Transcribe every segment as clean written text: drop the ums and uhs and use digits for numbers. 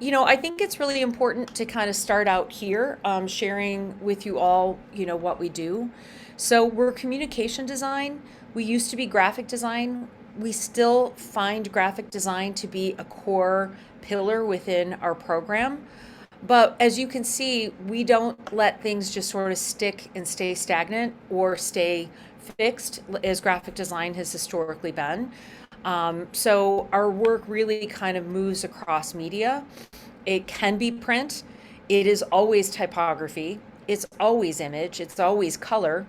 I think it's really important to kind of start out here, sharing with you all, what we do. So we're communication design. We used to be graphic design. We still find graphic design to be a core pillar within our program. But as you can see, we don't let things just sort of stick and stay stagnant or stay fixed as graphic design has historically been. So our work really kind of moves across media. It can be print. It is always typography. It's always image. It's always color,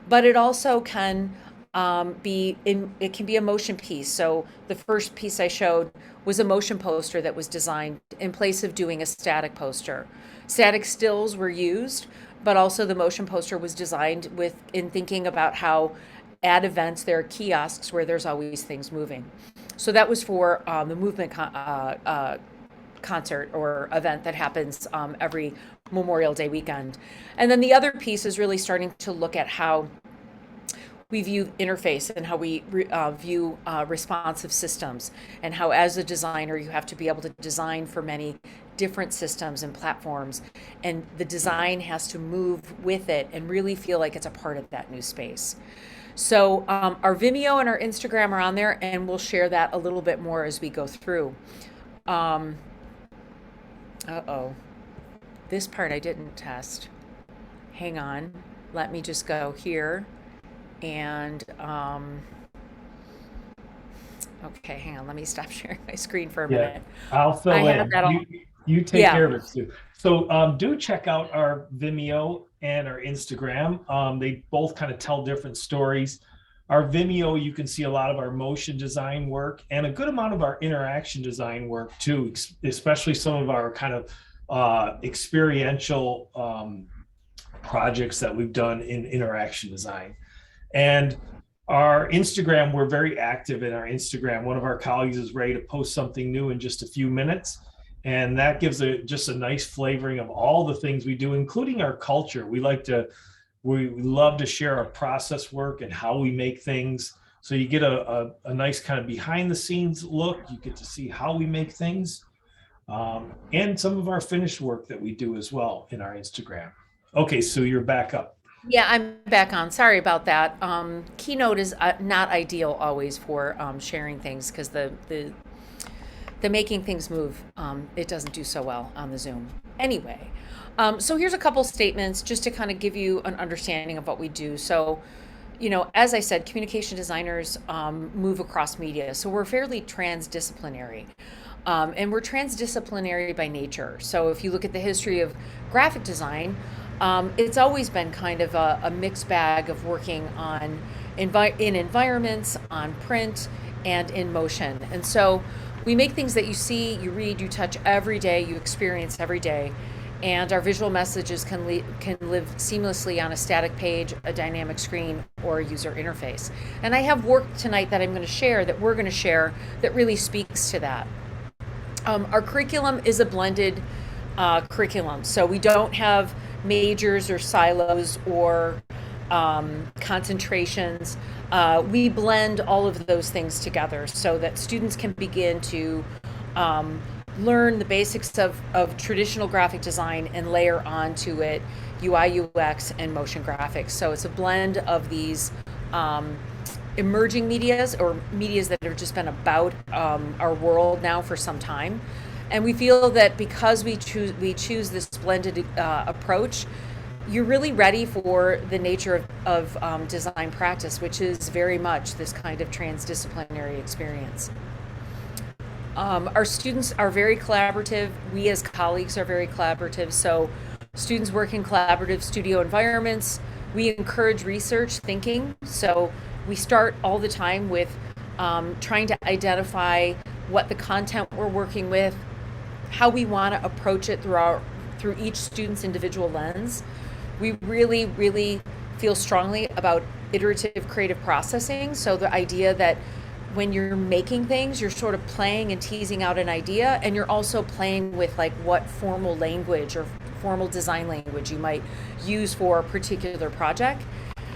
but it also can it can be a motion piece. So the first piece I showed was a motion poster that was designed in place of doing a static poster. Static stills were used, but also the motion poster was designed with in thinking about how at events there are kiosks where there's always things moving. So that was for the movement concert or event that happens every Memorial Day weekend. And then the other piece is really starting to look at how we view interface and how we view responsive systems, and how as a designer you have to be able to design for many different systems and platforms, and the design has to move with it and really feel like it's a part of that new space. So our Vimeo and our Instagram are on there, and we'll share that a little bit more as we go through. Um, uh-oh, this part I didn't test. Hang on, let me just go here. And okay, hang on, let me stop sharing my screen for a Yeah, minute. I'll I fill have in. that all. You take Yeah. care of it, Sue. So do check out our Vimeo and our Instagram. They both kind of tell different stories. Our Vimeo, you can see a lot of our motion design work and a good amount of our interaction design work too, especially some of our kind of experiential projects that we've done in interaction design. And our Instagram, we're very active in our Instagram. One of our colleagues is ready to post something new in just a few minutes. And that gives just a nice flavoring of all the things we do, including our culture. We love to share our process work and how we make things. So you get a nice kind of behind the scenes look. You get to see how we make things, and some of our finished work that we do as well in our Instagram. Okay, so you're back up. Yeah, I'm back on. Sorry about that. Keynote is not ideal always for sharing things because the making things move, it doesn't do so well on the Zoom. Anyway, so here's a couple statements just to kind of give you an understanding of what we do. So, as I said, communication designers move across media, so we're fairly transdisciplinary. And we're transdisciplinary by nature. So if you look at the history of graphic design, it's always been kind of a mixed bag of working on in environments, on print, and in motion. And so we make things that you see, you read, you touch every day, you experience every day. And our visual messages can live seamlessly on a static page, a dynamic screen, or a user interface. And I have work tonight that we're going to share, that really speaks to that. Our curriculum is a blended curriculum, so we don't have majors or silos or concentrations. We blend all of those things together so that students can begin to learn the basics of traditional graphic design and layer onto it UI, UX, and motion graphics. So it's a blend of these emerging medias, or medias that have just been about our world now for some time. And we feel that because we choose this blended approach, you're really ready for the nature of design practice, which is very much this kind of transdisciplinary experience. Our students are very collaborative. We as colleagues are very collaborative. So students work in collaborative studio environments. We encourage research thinking. So we start all the time with trying to identify what the content we're working with, how we want to approach it through each student's individual lens. We really, really feel strongly about iterative creative processing. So the idea that when you're making things, you're sort of playing and teasing out an idea, and you're also playing with like what formal language or formal design language you might use for a particular project.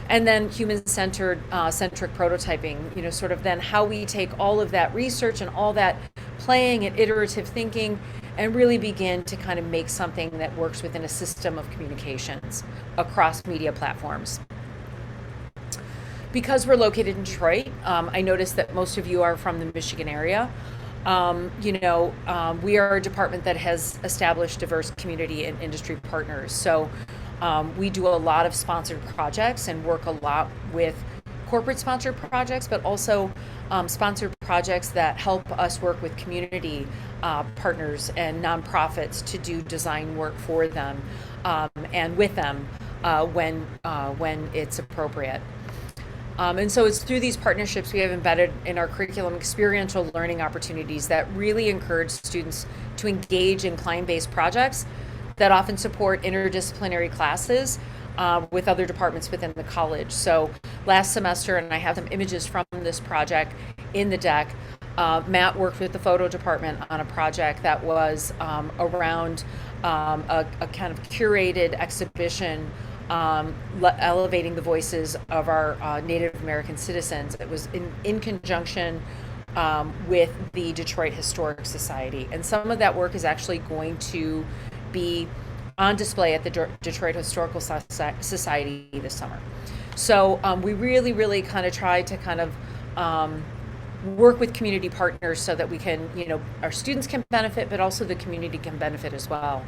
And then human-centered centric prototyping, sort of then how we take all of that research and all that playing and iterative thinking and really begin to kind of make something that works within a system of communications across media platforms. Because we're located in Detroit, I noticed that most of you are from the Michigan area. We are a department that has established diverse community and industry partners. So we do a lot of sponsored projects and work a lot with corporate sponsored projects, but also sponsored projects that help us work with community partners and nonprofits to do design work for them and with them when it's appropriate. And so it's through these partnerships we have embedded in our curriculum experiential learning opportunities that really encourage students to engage in client-based projects that often support interdisciplinary classes with other departments within the college. So last semester, and I have some images from this project in the deck, Matt worked with the photo department on a project that was around a kind of curated exhibition elevating the voices of our Native American citizens. It was in conjunction with the Detroit Historic Society. And some of that work is actually going to be on display at the Detroit Historical Society this summer. So we really, really kind of try to kind of work with community partners so that we can, our students can benefit, but also the community can benefit as well.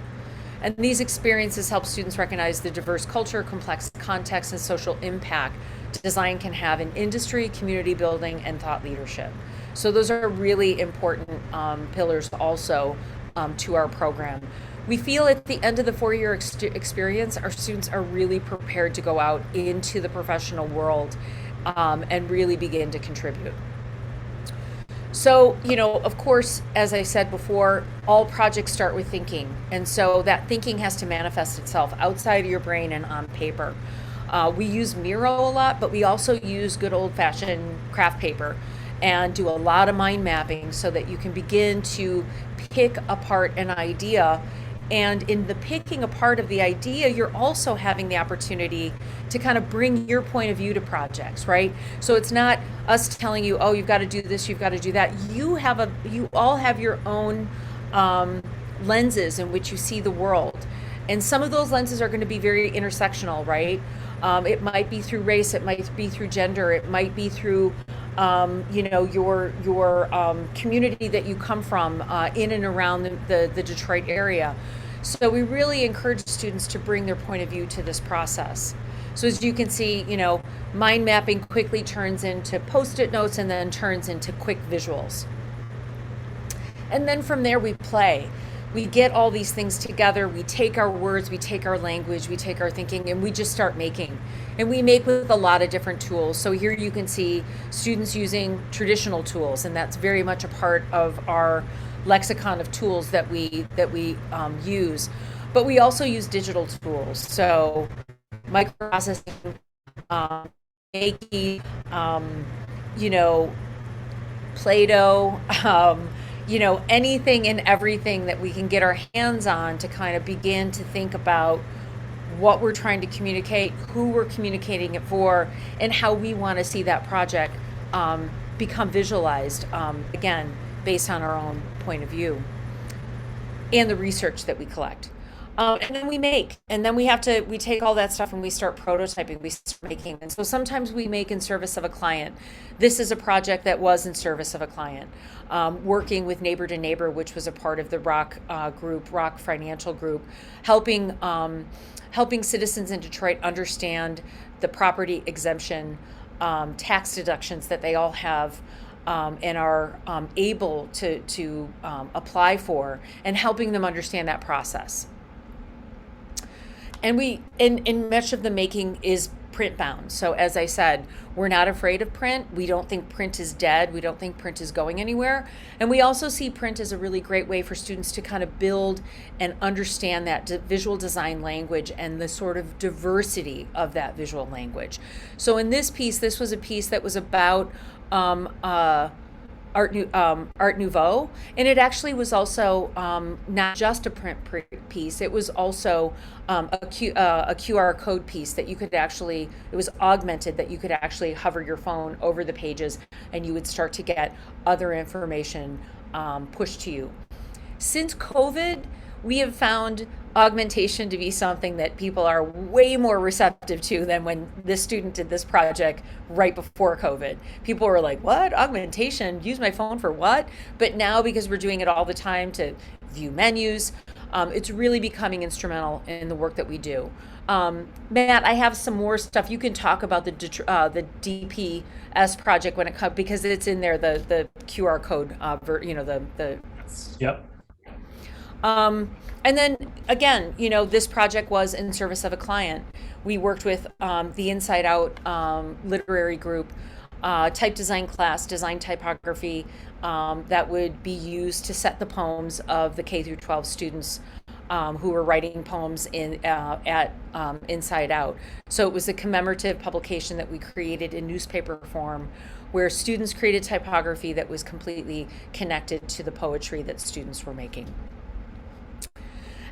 And these experiences help students recognize the diverse culture, complex context, and social impact design can have in industry, community building, and thought leadership. So those are really important pillars also to our program. We feel at the end of the 4-year experience, our students are really prepared to go out into the professional world and really begin to contribute. So, of course, as I said before, all projects start with thinking. And so that thinking has to manifest itself outside of your brain and on paper. We use Miro a lot, but we also use good old-fashioned craft paper and do a lot of mind mapping so that you can begin to pick apart an idea. And in the picking apart of the idea, you're also having the opportunity to kind of bring your point of view to projects, right? So it's not us telling you, oh, you've got to do this, you've got to do that. You all have your own lenses in which you see the world. And some of those lenses are going to be very intersectional, right? It might be through race, it might be through gender, it might be through your community that you come from in and around the Detroit area. So we really encourage students to bring their point of view to this process. So as you can see, mind mapping quickly turns into Post-it notes and then turns into quick visuals. And then from there we play. We get all these things together, we take our words, we take our language, we take our thinking, and we just start making. And we make with a lot of different tools. So here you can see students using traditional tools, and that's very much a part of our lexicon of tools that we use. But we also use digital tools. So microprocessing, making, Play-Doh, anything and everything that we can get our hands on to kind of begin to think about what we're trying to communicate, who we're communicating it for, and how we want to see that project become visualized, again, based on our own point of view and the research that we collect. And then we make, and then we take all that stuff and we start prototyping, we start making. And so sometimes we make in service of a client. This is a project that was in service of a client, working with Neighbor to Neighbor, which was a part of the Rock group, Rock Financial Group, helping citizens in Detroit understand the property exemption tax deductions that they all have and are able to apply for, and helping them understand that process. And much of the making is print bound. So as I said, we're not afraid of print. We don't think print is dead. We don't think print is going anywhere. And we also see print as a really great way for students to kind of build and understand that visual design language and the sort of diversity of that visual language. So in this piece, this was a piece that was about Art Nouveau, and it actually was also not just a print piece. It was also a QR code piece that you could actually, it was augmented, that you could actually hover your phone over the pages and you would start to get other information pushed to you. Since COVID, we have found augmentation to be something that people are way more receptive to than when this student did this project right before COVID. People were like, what? Augmentation? Use my phone for what? But now, because we're doing it all the time to view menus, it's really becoming instrumental in the work that we do. Matt, I have some more stuff. You can talk about the DPS project when it comes, because it's in there, the QR code, the Yep. and then again, this project was in service of a client. We worked with the Inside Out literary group, type design class, design typography, that would be used to set the poems of the K through 12 students who were writing poems at Inside Out. So it was a commemorative publication that we created in newspaper form, where students created typography that was completely connected to the poetry that students were making.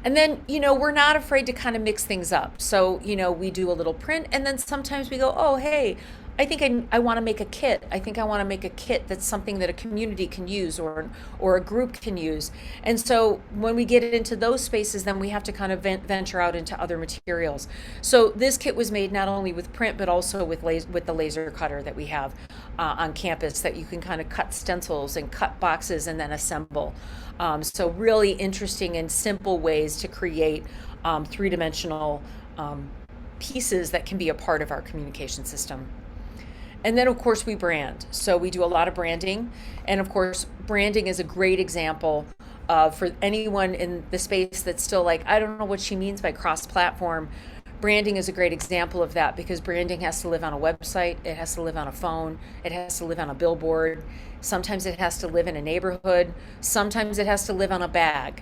And then, we're not afraid to kind of mix things up. So, we do a little print, and then sometimes we go, oh, hey, I think I want to make a kit. I think I want to make a kit that's something that a community can use, or a group can use. And so when we get into those spaces, then we have to kind of venture out into other materials. So this kit was made not only with print, but also with the laser cutter that we have on campus, that you can kind of cut stencils and cut boxes and then assemble. So really interesting and simple ways to create three-dimensional pieces that can be a part of our communication system. And then, of course, we brand. So we do a lot of branding. And of course, branding is a great example for anyone in the space that's still like, I don't know what she means by cross-platform. Branding is a great example of that, because branding has to live on a website, it has to live on a phone, it has to live on a billboard. Sometimes it has to live in a neighborhood. Sometimes it has to live on a bag.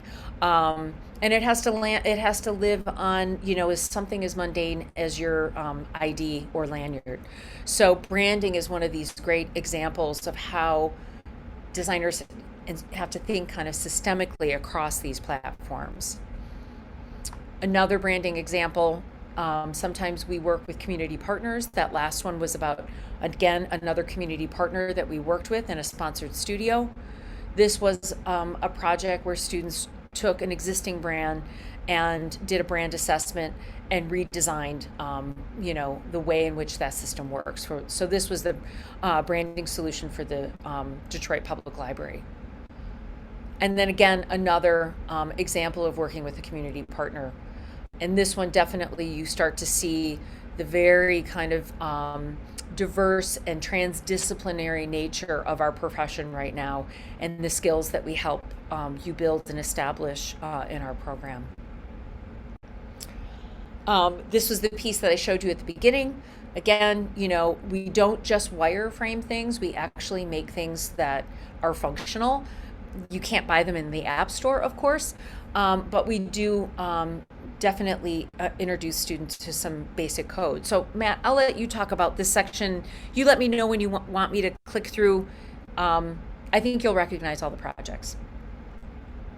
And it has to live on, as something as mundane as your ID or lanyard. So branding is one of these great examples of how designers have to think kind of systemically across these platforms. Another branding example, sometimes we work with community partners. That last one was about, again, another community partner that we worked with in a sponsored studio. This was a project where students took an existing brand and did a brand assessment and redesigned, the way in which that system works. So this was the branding solution for the Detroit Public Library. And then again, another example of working with a community partner. And this one, definitely you start to see the very kind of diverse and transdisciplinary nature of our profession right now, and the skills that we help you build and establish in our program. This was the piece that I showed you at the beginning. Again, we don't just wireframe things, we actually make things that are functional. You can't buy them in the App Store, of course, but we do definitely introduce students to some basic code. So Matt, I'll let you talk about this section. You let me know when you want me to click through. I think you'll recognize all the projects.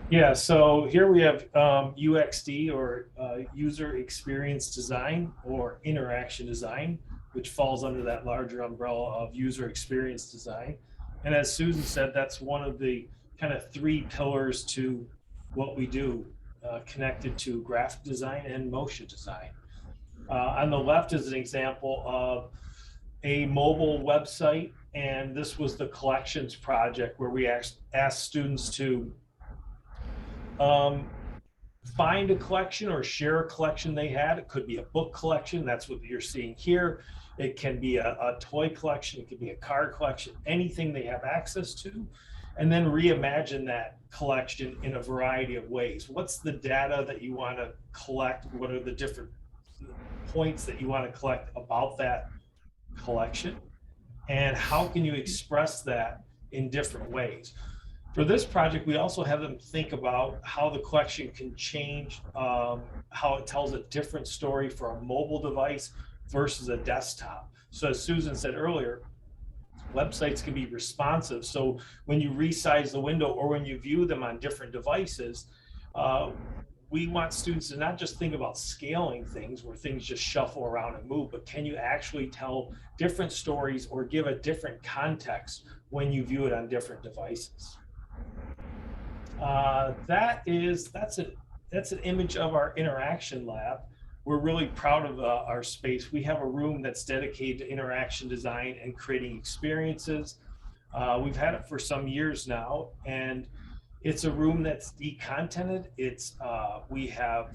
Yeah, so here we have UXD, or user experience design, or interaction design, which falls under that larger umbrella of user experience design. And as Susan said, that's one of the kind of three pillars to what we do, connected to graphic design and motion design. On the left is an example of a mobile website, and this was the collections project, where we asked students to find a collection or share a collection they had. It could be a book collection, that's what you're seeing here. It can be a toy collection, it could be a card collection, anything they have access to, and then reimagine that collection in a variety of ways. What's the data that you want to collect? What are the different points that you want to collect about that collection? And how can you express that in different ways? For this project, we also have them think about how the collection can change, how it tells a different story for a mobile device versus a desktop. So as Susan said earlier, websites can be responsive. So when you resize the window or when you view them on different devices, we want students to not just think about scaling things where things just shuffle around and move, but can you actually tell different stories or give a different context when you view it on different devices? That's an image of our interaction lab. We're really proud of our space. We have a room that's dedicated to interaction design and creating experiences. We've had it for some years now, and it's a room that's decontented. We have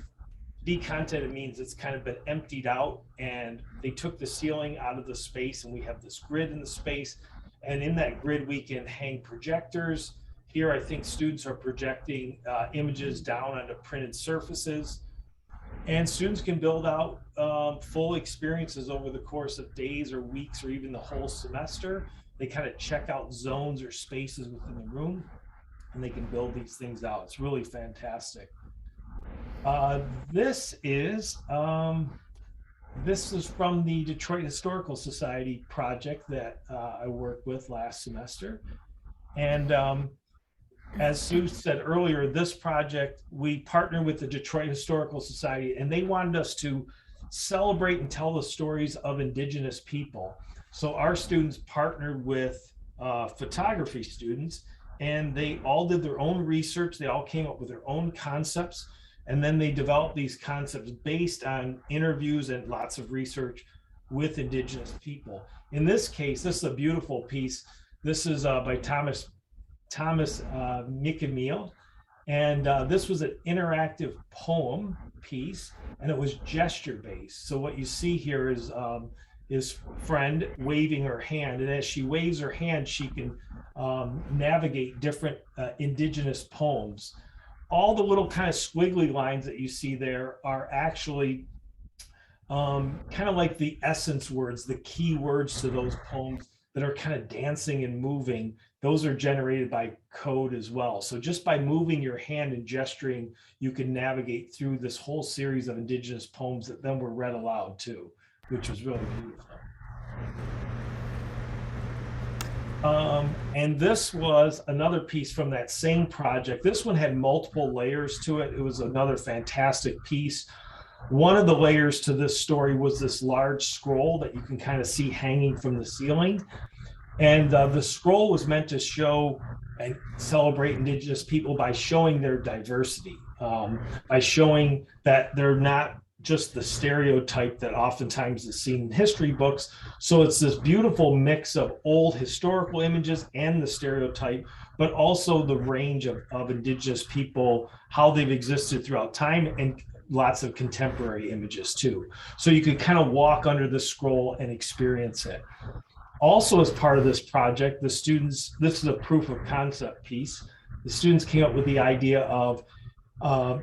decontented means it's kind of been emptied out, and they took the ceiling out of the space, and we have this grid in the space. And in that grid, we can hang projectors. Here, I think students are projecting images down onto printed surfaces, and students can build out full experiences over the course of days or weeks or even the whole semester. They kind of check out zones or spaces within the room, and they can build these things out. It's really fantastic. This is from the Detroit Historical Society project that I worked with last semester. And as Sue said earlier, this project, we partnered with the Detroit Historical Society, and they wanted us to celebrate and tell the stories of Indigenous people. So our students partnered with photography students, and they all did their own research. They all came up with their own concepts, and then they developed these concepts based on interviews and lots of research with Indigenous people. In this case, this is a beautiful piece. This is by Thomas McEmeal, and this was an interactive poem piece, and it was gesture based. So what you see here is his friend waving her hand, and as she waves her hand, she can navigate different Indigenous poems. All the little kind of squiggly lines that you see there are actually kind of like the essence words, the key words to those poems that are kind of dancing and moving. Those are generated by code as well. So just by moving your hand and gesturing, you can navigate through this whole series of Indigenous poems that then were read aloud too, which was really beautiful. And this was another piece from that same project. This one had multiple layers to it. It was another fantastic piece. One of the layers to this story was this large scroll that you can kind of see hanging from the ceiling. And the scroll was meant to show and celebrate Indigenous people by showing their diversity, by showing that they're not just the stereotype that oftentimes is seen in history books. So it's this beautiful mix of old historical images and the stereotype, but also the range of Indigenous people, how they've existed throughout time, and lots of contemporary images too. So you could kind of walk under the scroll and experience it. Also, as part of this project, the students, this is a proof of concept piece. The students came up with the idea of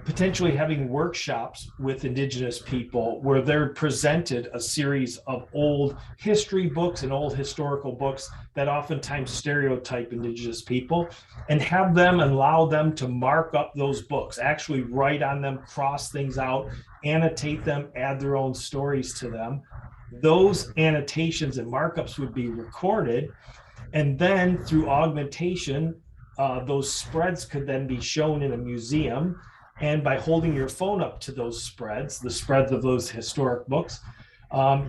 potentially having workshops with Indigenous people where they're presented a series of old history books and old historical books that oftentimes stereotype Indigenous people, and have them and allow them to mark up those books, actually write on them, cross things out, annotate them, add their own stories to them. Those annotations and markups would be recorded, and then through augmentation, those spreads could then be shown in a museum. And by holding your phone up to those spreads, the spreads of those historic books,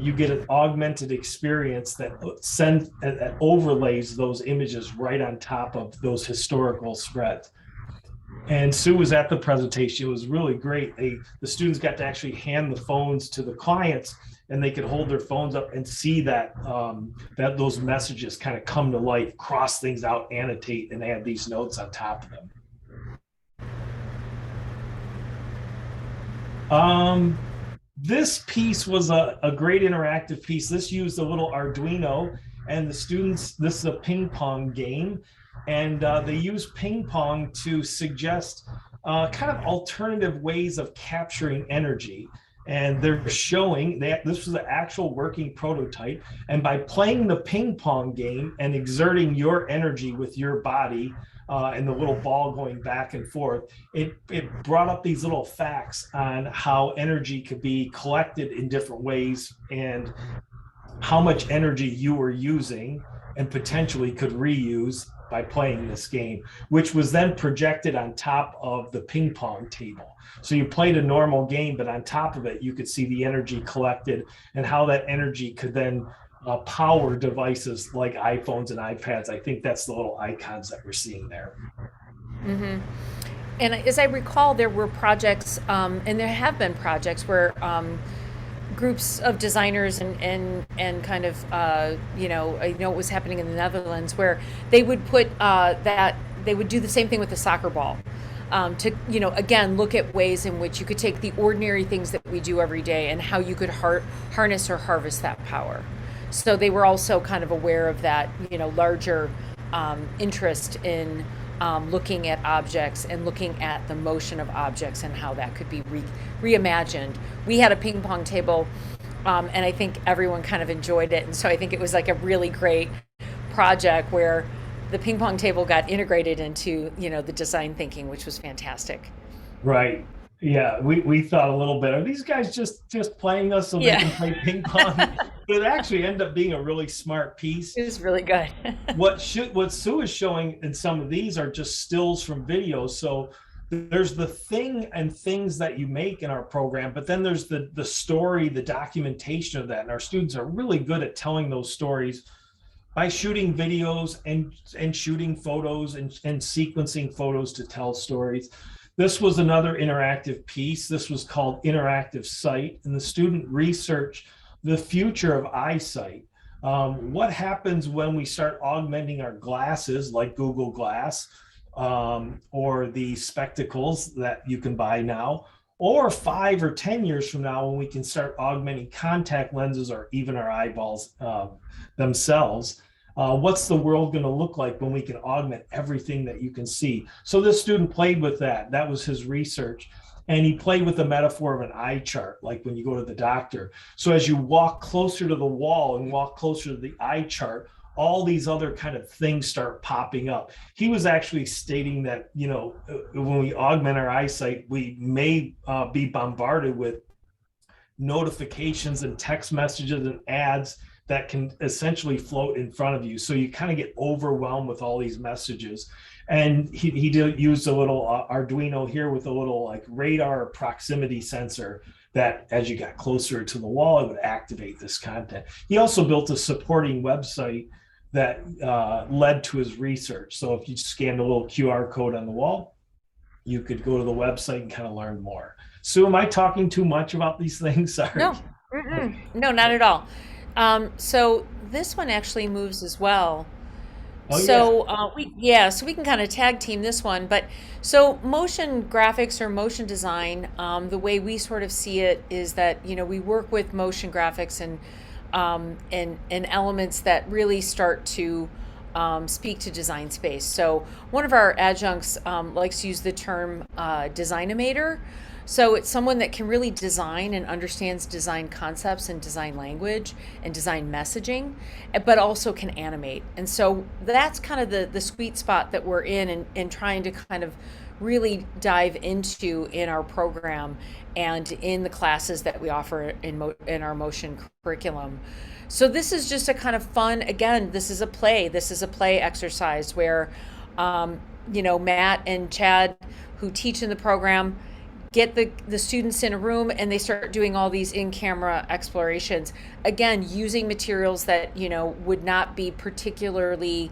you get an augmented experience that overlays those images right on top of those historical spreads. And Sue was at the presentation. It was really great. The students got to actually hand the phones to the clients, and they could hold their phones up and see that those messages kind of come to life, cross things out, annotate, and add these notes on top of them. This piece was a great interactive piece. This used a little Arduino, and the students, this is a ping pong game, and they use ping pong to suggest kind of alternative ways of capturing energy. And they're showing that this was an actual working prototype. And by playing the ping pong game and exerting your energy with your body and the little ball going back and forth, it brought up these little facts on how energy could be collected in different ways and how much energy you were using and potentially could reuse by playing this game, which was then projected on top of the ping pong table. So you played a normal game, but on top of it, you could see the energy collected and how that energy could then power devices like iPhones and iPads. I think that's the little icons that we're seeing there. Mm-hmm. And as I recall, there were projects, and there have been projects where groups of designers and kind of I know what was happening in the Netherlands where they would put that they would do the same thing with the soccer ball. To again look at ways in which you could take the ordinary things that we do every day and how you could harness or harvest that power. So they were also kind of aware of that larger interest in looking at objects and looking at the motion of objects and how that could be reimagined. We had a ping pong table, and I think everyone kind of enjoyed it. And so I think it was like a really great project where the ping pong table got integrated into the design thinking, which was fantastic. Right. Yeah, we thought a little bit, are these guys just playing us so they Yeah, can play ping pong? But it actually ended up being a really smart piece. it was really good. What Sue is showing in some of these are just stills from videos. So there's the thing and things that you make in our program, but then there's the story, the documentation of that. And our students are really good at telling those stories by shooting videos and shooting photos and sequencing photos to tell stories. This was another interactive piece. This was called Interactive Sight, and the student researched the future of eyesight. What happens when we start augmenting our glasses like Google Glass, or the spectacles that you can buy now, or 5 or 10 years from now when we can start augmenting contact lenses or even our eyeballs themselves. What's the world going to look like when we can augment everything that you can see? So this student played with that. That was his research. And he played with the metaphor of an eye chart, like when you go to the doctor. So as you walk closer to the wall and walk closer to the eye chart, all these other kind of things start popping up. He was actually stating that, when we augment our eyesight, we may be bombarded with notifications and text messages and ads that can essentially float in front of you. So you kind of get overwhelmed with all these messages. And he did use a little Arduino here with a little like radar proximity sensor that as you got closer to the wall, it would activate this content. He also built a supporting website that led to his research. So if you scanned a little QR code on the wall, you could go to the website and kind of learn more. Sue, am I talking too much about these things? Sorry. No, no, not at all. So this one actually moves as well. Oh yeah. So so we can kind of tag team this one. But so motion graphics or motion design, the way we sort of see it is that we work with motion graphics and elements that really start to speak to design space. So one of our adjuncts likes to use the term designimator. So it's someone that can really design and understands design concepts and design language and design messaging, but also can animate. And so that's kind of the sweet spot that we're in and trying to kind of really dive into in our program and in the classes that we offer in our motion curriculum. So this is just a kind of fun, again, this is a play. This is a play exercise where, Matt and Chad, who teach in the program, get the students in a room and they start doing all these in-camera explorations, again using materials that would not be particularly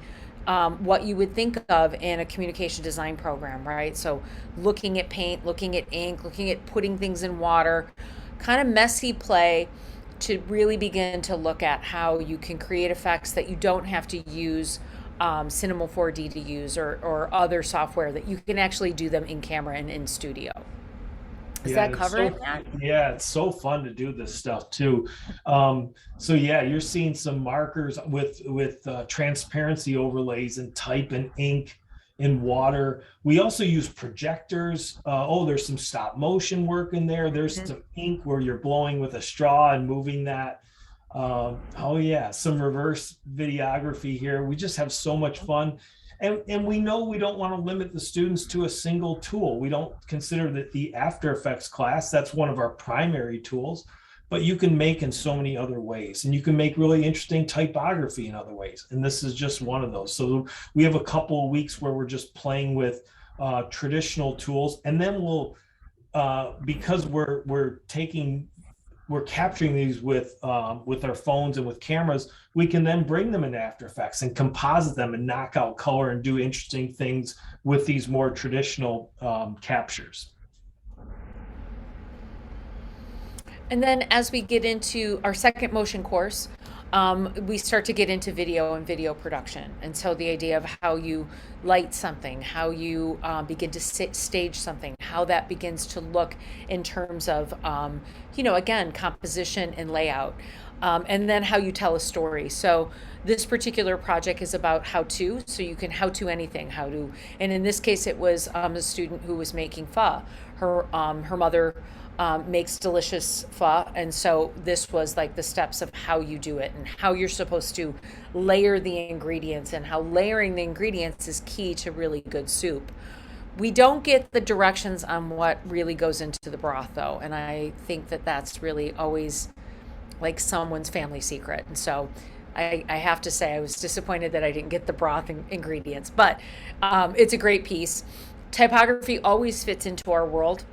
what you would think of in a communication design program, right? So looking at paint, looking at ink, looking at putting things in water, kind of messy play to really begin to look at how you can create effects that you don't have to use Cinema 4D to use or other software, that you can actually do them in camera and in studio. Does Yeah, that cover it, Matt? it's so fun to do this stuff too. So yeah, you're seeing some markers with transparency overlays and type and ink in water. We also use projectors. There's some stop motion work in there. There's some ink where you're blowing with a straw and moving that. Some reverse videography here. We just have so much fun. And we know we don't want to limit the students to a single tool. We don't consider that the After Effects class, that's one of our primary tools, but you can make in so many other ways. And you can make really interesting typography in other ways. And this is just one of those. So we have a couple of weeks where we're just playing with traditional tools. And then we'll, because we're taking we're capturing these with our phones and with cameras, we can then bring them in After Effects and composite them and knock out color and do interesting things with these more traditional captures. And then as we get into our second motion course, we start to get into video and video production. And so the idea of how you light something, how you begin to stage something, how that begins to look in terms of, again, composition and layout. And then how you tell a story. So this particular project is about how to, so you can how to anything, how to, and in this case it was a student who was making pho. Her mother makes delicious pho, and so this was like the steps of how you do it and how you're supposed to layer the ingredients, and how layering the ingredients is key to really good soup. We don't get the directions on what really goes into the broth though, and I think that that's really always like someone's family secret. And so I have to say I was disappointed that I didn't get the broth ingredients, but it's a great piece. Typography always fits into our world,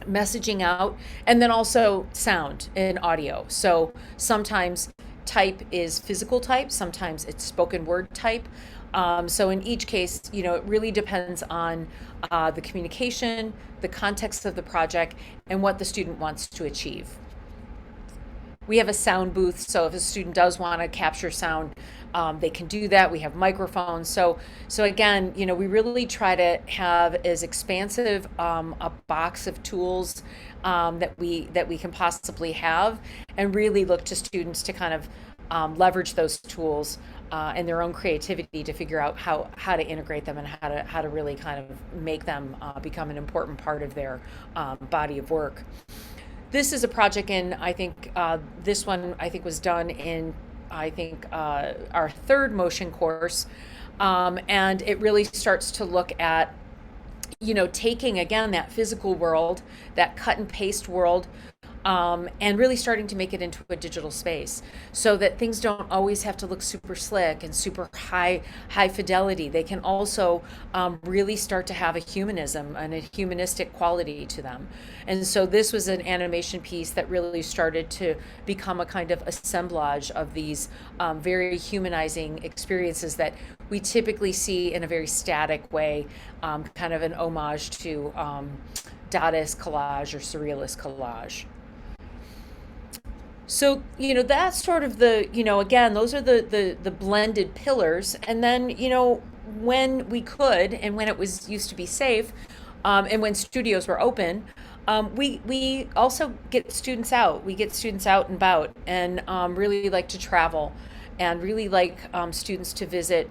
messaging out, and then also sound and audio. So sometimes type is physical type, sometimes it's spoken word type. So in each case, it really depends on the communication, the context of the project, and what the student wants to achieve. We have a sound booth, so if a student does want to capture sound, they can do that. We have microphones. So again, we really try to have as expansive a box of tools that we can possibly have, and really look to students to kind of leverage those tools and their own creativity to figure out how to integrate them, and how to really kind of make them become an important part of their body of work. This is a project I think this one was done in our third motion course, and it really starts to look at taking again that physical world, that cut and paste world, and really starting to make it into a digital space, so that things don't always have to look super slick and super high fidelity. They can also really start to have a humanism and a humanistic quality to them. And so this was an animation piece that really started to become a kind of assemblage of these very humanizing experiences that we typically see in a very static way, kind of an homage to Dadaist collage or Surrealist collage. So, that's sort of the, again, those are the blended pillars. And then, when we could, and when it was used to be safe, and when studios were open, we also get students out. We get students out and about, and really like to travel, and really like students to visit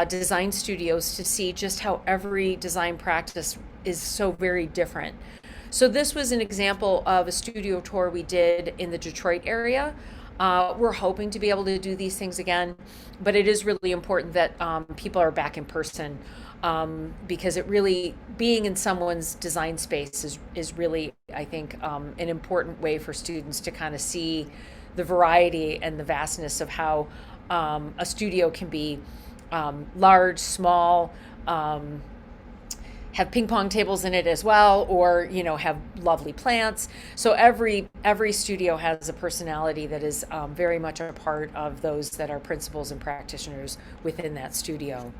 design studios to see just how every design practice is so very different. So this was an example of a studio tour we did in the Detroit area. We're hoping to be able to do these things again, but it is really important that people are back in person, because it really, being in someone's design space is really, I think, an important way for students to kind of see the variety and the vastness of how a studio can be large, small, have ping pong tables in it as well, or have lovely plants. So every studio has a personality that is very much a part of those that are principals and practitioners within that studio.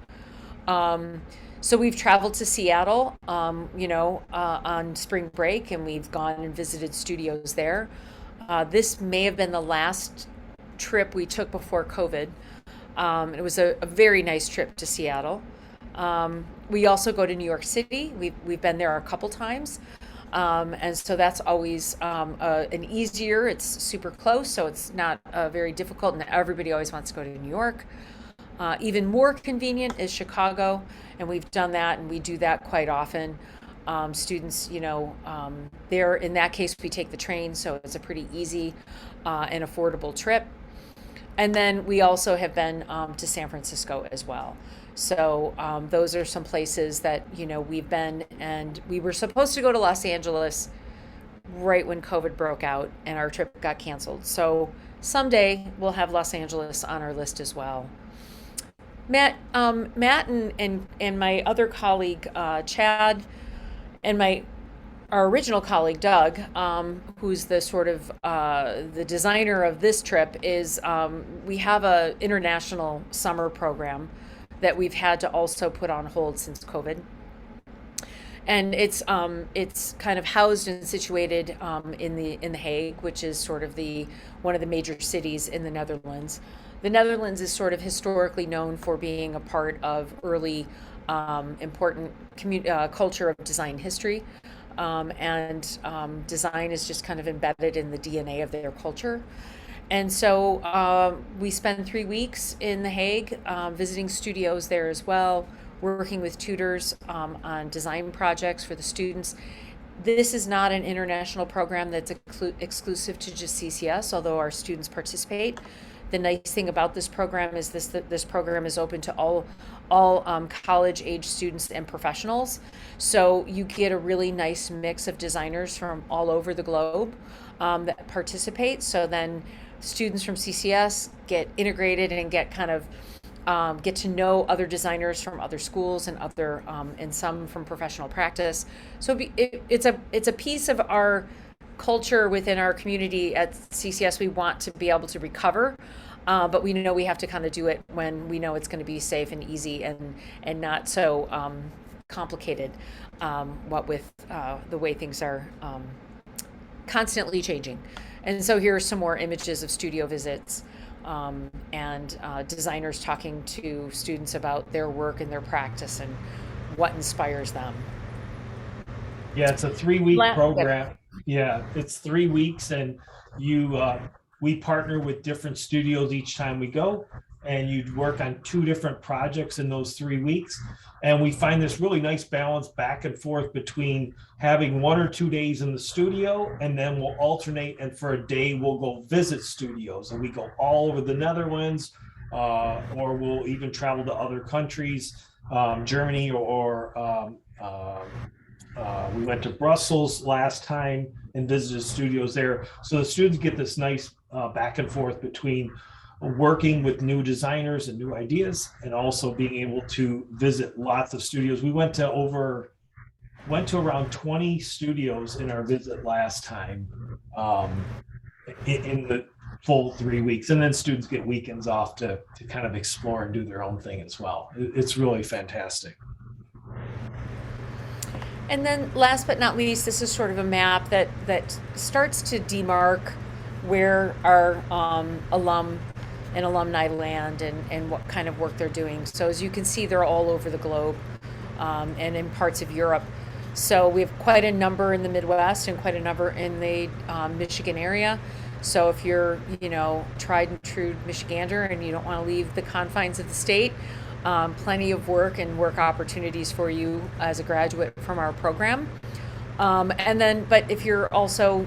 So we've traveled to Seattle, on spring break, and we've gone and visited studios there. This may have been the last trip we took before COVID. It was a very nice trip to Seattle. We also go to New York City. We've been there a couple times, and so that's always an easier. It's super close, so it's not very difficult, and everybody always wants to go to New York. Even more convenient is Chicago, and we've done that, and we do that quite often. Students, there in that case we take the train, so it's a pretty easy and affordable trip. And then we also have been to San Francisco as well. So those are some places that, we've been, and we were supposed to go to Los Angeles right when COVID broke out and our trip got canceled. So someday we'll have Los Angeles on our list as well. Matt and my other colleague, Chad, and our original colleague Doug, who's the sort of the designer of this trip, is we have a international summer program that we've had to also put on hold since COVID, and it's kind of housed and situated in the Hague, which is sort of the one of the major cities in the Netherlands. The Netherlands is sort of historically known for being a part of early important culture of design history. And design is just kind of embedded in the DNA of their culture. And so we spend 3 weeks in The Hague, visiting studios there as well, working with tutors on design projects for the students. This is not an international program that's exclusive to just CCS, although our students participate. The nice thing about this program is that this program is open to all college age students and professionals. So you get a really nice mix of designers from all over the globe that participate. So then students from CCS get integrated and get kind of get to know other designers from other schools and other and some from professional practice. So it's a piece of our culture within our community at CCS. We want to be able to recover, but we know we have to kind of do it when we know it's going to be safe and easy and not so complicated. What with the way things are constantly changing. And so here are some more images of studio visits and designers talking to students about their work and their practice and what inspires them. Yeah, it's a 3 week program. Yeah, it's 3 weeks, and you we partner with different studios each time we go, and you'd work on 2 different projects in those 3 weeks. And we find this really nice balance back and forth between having 1 or 2 days in the studio, and then we'll alternate. And for a day, we'll go visit studios, and we go all over the Netherlands, or we'll even travel to other countries, Germany, or we went to Brussels last time and visited studios there. So the students get this nice back and forth between working with new designers and new ideas, and also being able to visit lots of studios. We went to around 20 studios in our visit last time, in the full 3 weeks. And then students get weekends off to kind of explore and do their own thing as well. It's really fantastic. And then last but not least, this is sort of a map that starts to demark where our alum and alumni land and what kind of work they're doing. So as you can see, they're all over the globe and in parts of Europe. So we have quite a number in the Midwest and quite a number in the Michigan area. So if you're, tried and true Michigander and you don't want to leave the confines of the state, plenty of work and work opportunities for you as a graduate from our program. But if you're also,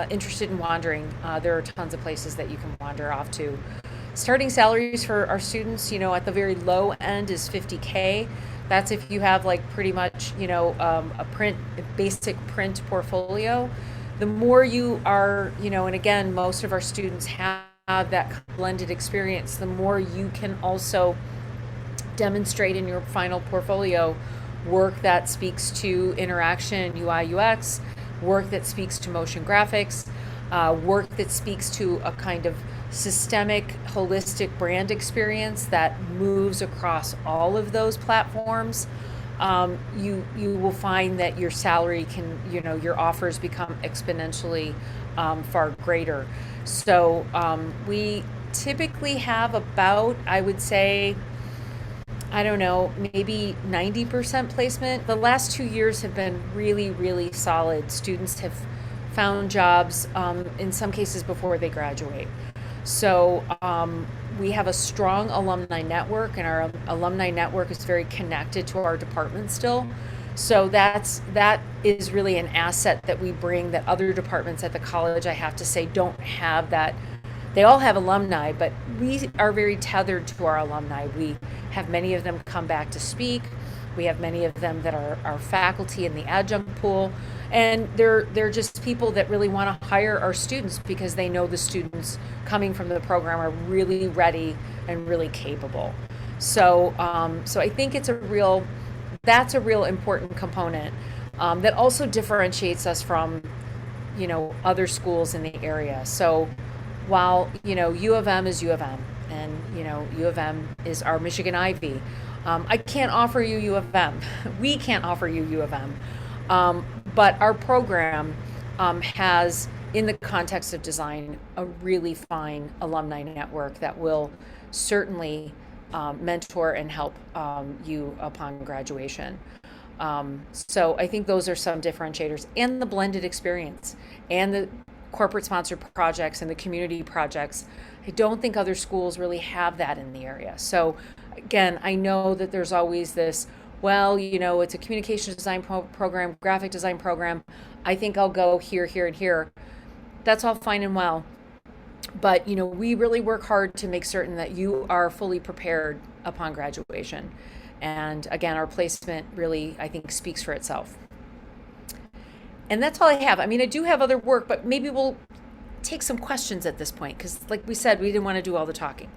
interested in wandering, there are tons of places that you can wander off to. Starting salaries for our students, at the very low end is $50K. That's if you have like pretty much, a basic print portfolio. The more you are, and again, most of our students have that blended experience, the more you can also demonstrate in your final portfolio work that speaks to interaction, UI, UX, work that speaks to motion graphics, work that speaks to a kind of systemic, holistic brand experience that moves across all of those platforms. You will find that your salary can, your offers become exponentially far greater. So we typically have about, I would say, maybe 90% placement. The last 2 years have been really, really solid. Students have found jobs in some cases before they graduate. So we have a strong alumni network, and our alumni network is very connected to our department still. So that is really an asset that we bring that other departments at the college, I have to say, don't have that. They all have alumni, but we are very tethered to our alumni. We have many of them come back to speak. We have many of them that are faculty in the adjunct pool. And they're just people that really want to hire our students because they know the students coming from the program are really ready and really capable. So I think that's a real important component. that also differentiates us from, other schools in the area. So while, U of M is U of M, and, U of M is our Michigan Ivy, I can't offer you U of M. We can't offer you U of M. But our program has, in the context of design, a really fine alumni network that will certainly mentor and help you upon graduation. So I think those are some differentiators, and the blended experience and the corporate sponsored projects and the community projects. I don't think other schools really have that in the area. So again, I know that there's always this, well, it's a communications design program, graphic design program. I think I'll go here, here, and here. That's all fine and well. But, we really work hard to make certain that you are fully prepared upon graduation. And again, our placement really, I think, speaks for itself. And that's all I have. I mean, I do have other work, but maybe we'll take some questions at this point because, like we said, we didn't want to do all the talking.